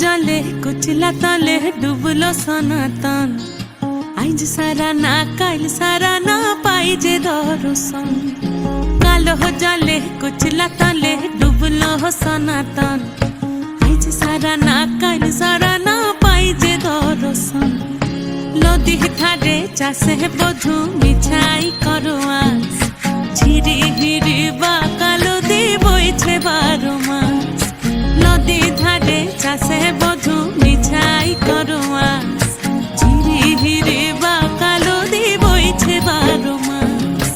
जले कुचला तले डुबलो सनातन आइज सारा ना काल सारा ना पाइजे दर्शन कालो जले कुचला तले डुबलो सनातन आइज सारा ना काल सारा ना पाइजे दर्शन लदी थारे चासे बधु मिछाई करो आस झिरी हिरी बा कालो दी बइछे 12 मास नदी धारे चासे बधु मिछाई करो आस झिरी हिरी बा कालो दी बइछे 12 मास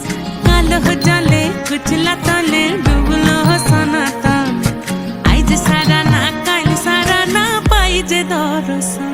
कालो जले कुचला तले डुबलो सनातन आइज सारा ना काल सारा ना पाइजे दर्शन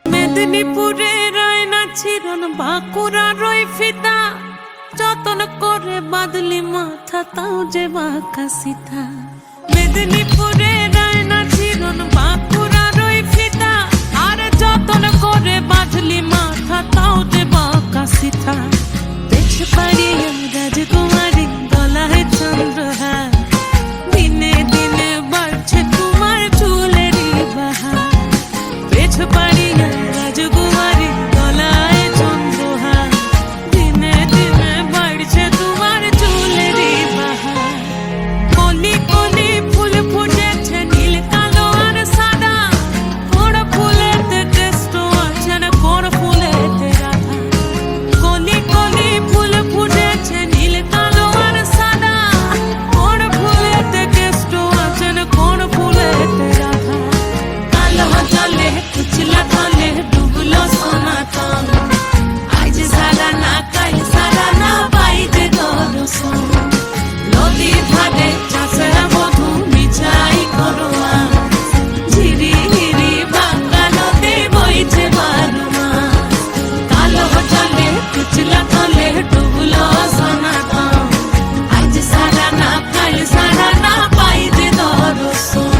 মেদিনীপুরে রয় না ছিরন বাঁকুড়া রয় ফিতা যতন করে বাদলি মাথা তাও যে বাঁকা সিথা মেদিনীপুরে রয় না ছিরন বাঁকুড়া রয় ফিতা আর যতন করে বাদলি মাথা তাও যে বাঁকা সিথা পেছ পাড়ি রাজকুমারী গলায় চন্দ্রহার দিনে দিনে বাড়ছে তোমার চুলেরই বাহার পেছ পাড়ি রাজকুমারী গলায় চন্দ্রহার দিনে দিনে বাড়ছে তোমার চুলেরই বাহার কলি কলি ফুল ফুটেছে নীল কালো আর সাদা কোন ফুলেতে কৃষ্ণ আছেন কোন ফুলেতে রাধা কলি কলি ফুল ফুটেছে নীল কালো আর সাদা কোন ফুলেতে কৃষ্ণ আছেন কোন ফুলেতে রাধা কালো জলে কুচলা তলে ডুবলো সনাতন আইজ সারা না কাল সারা না পাইতে দর্শন নদী ধারে চাষে বধু মিছাই করো আস ঝিরি হিরি বাঁকা নদী বইছে 12 মাস কালো জলে কুচলা তলে ডুবলো সনাতন আইজ সারা না কাল সারা না পাইতে দর্শন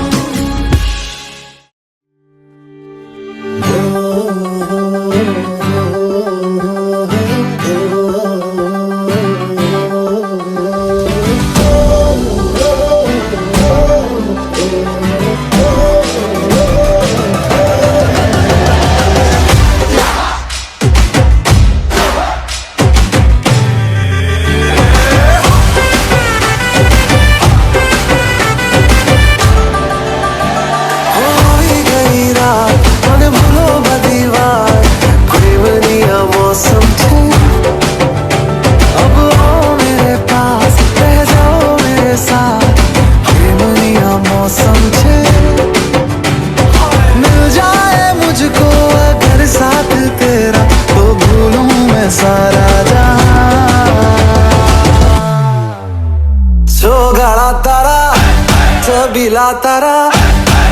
छबीला तारा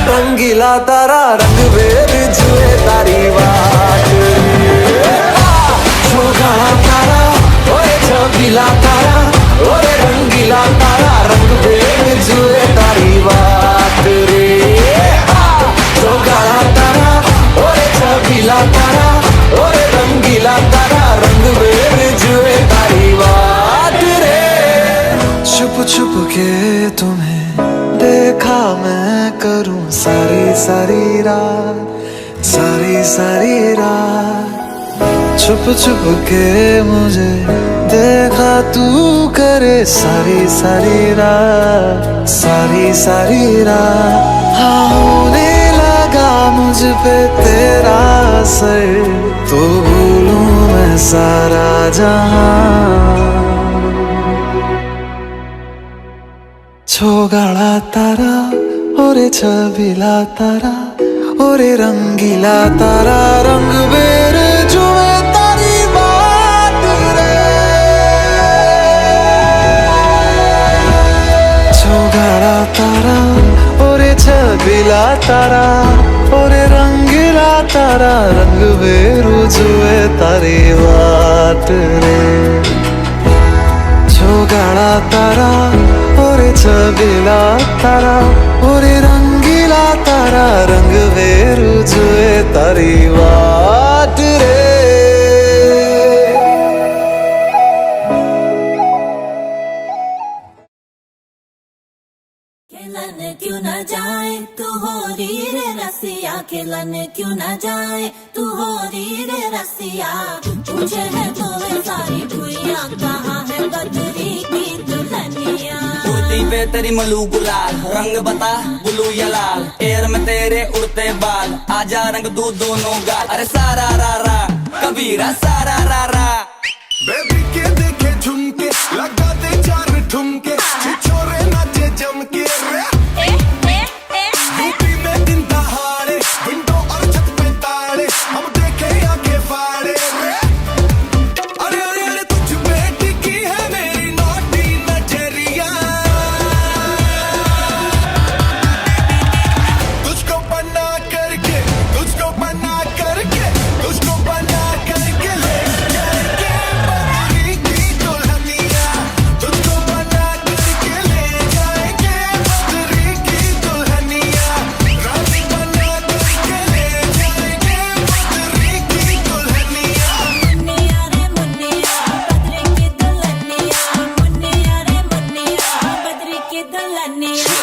रंगीला तारा रंग बेर जुए तारी बात छोगाड़ा तारा ओए छबीला तारा ओए रंगीला तारा रंग बेर जुए तारी बात रे छोगाड़ा तारा ओए छबीला तारा ओए रंगीला तारा रंग बेर जुए तारी बात रे छुप छुप के तुम्हें देखा मैं करूं सारी सारी रात सारी सारी रात छुप छुप के मुझे देखा तू करे सारी सारी रात सारी सारी रात हाँ होने लगा मुझ पे तेरा असर तो भूलूं मैं सारा जहां छोगाड़ा तारा ओरे छबीला तारा ओरे रंगीला तारा रंग बेर जुए तारी बात रे छोगाड़ा तारा ओरे छबीला तारा ओरे रंगीला तारा रंग बेर जुए तारी बात रे गाड़ा तारा ओरे छबीला तारा ओरे रंगीला तारा रंग वेरू जुए तारी वाट रे खिलन क्यों न जाए तू हो री रे रसिया खिलन क्यों न जाए तू हो री रे रसिया तुझे है तो वे सारी भुइयां कहाँ है बदरी की दुल्हनिया कुर्ती पे तेरी मलू गुलाल रंग बता ब्लू या लाल एयर में तेरे उड़ते बाल आजा रंग दू दोनों गाल अरे सारा रा रा कबीरा सारा रा रा बेबी के देखे झुमके लगा दे चार ठुमके छोरे नाचे जम के यूपी में दिन दहाड़े विंडो और छत पे ताड़े हम देखे आंखें फाड़े अरे अरे अरे तुझ पे टिकी है मेरी नौटी नजरिया तुझको बना करके तुझको बना करके तुझको बना करके ले जाएंगे बदरी की दुल्हनिया तुझको बना करके ले जाएंगे बदरी की दुल्हनिया रानी बना करके ले जाएंगे बदरी की दुल्हनिया मुन्निया रे मुन्निया बदरी की दुल्हनिया मुन्निया रे मुन्निया बदरी की दुल्हनिया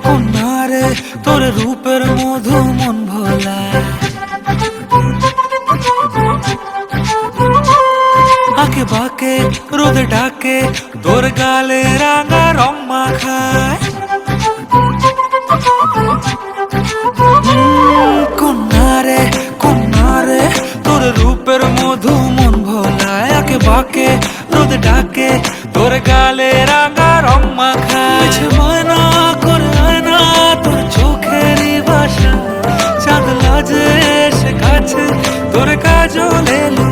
কন্যারে তোর রূপের মধু মন ভোলা আকে বাকে রোদ ডাকে তোর গালে রাঙা রং মাখায় কন্যারে তোর রূপের মধু মন ভোলায় আকে বাকে রোদ ডাকে তোর গালে রাঙা রং মাখায় মানা করে আয়না তোর চোখেরই বাসা চাঁদ লাজে এসে কাছে তোর কাজল এলো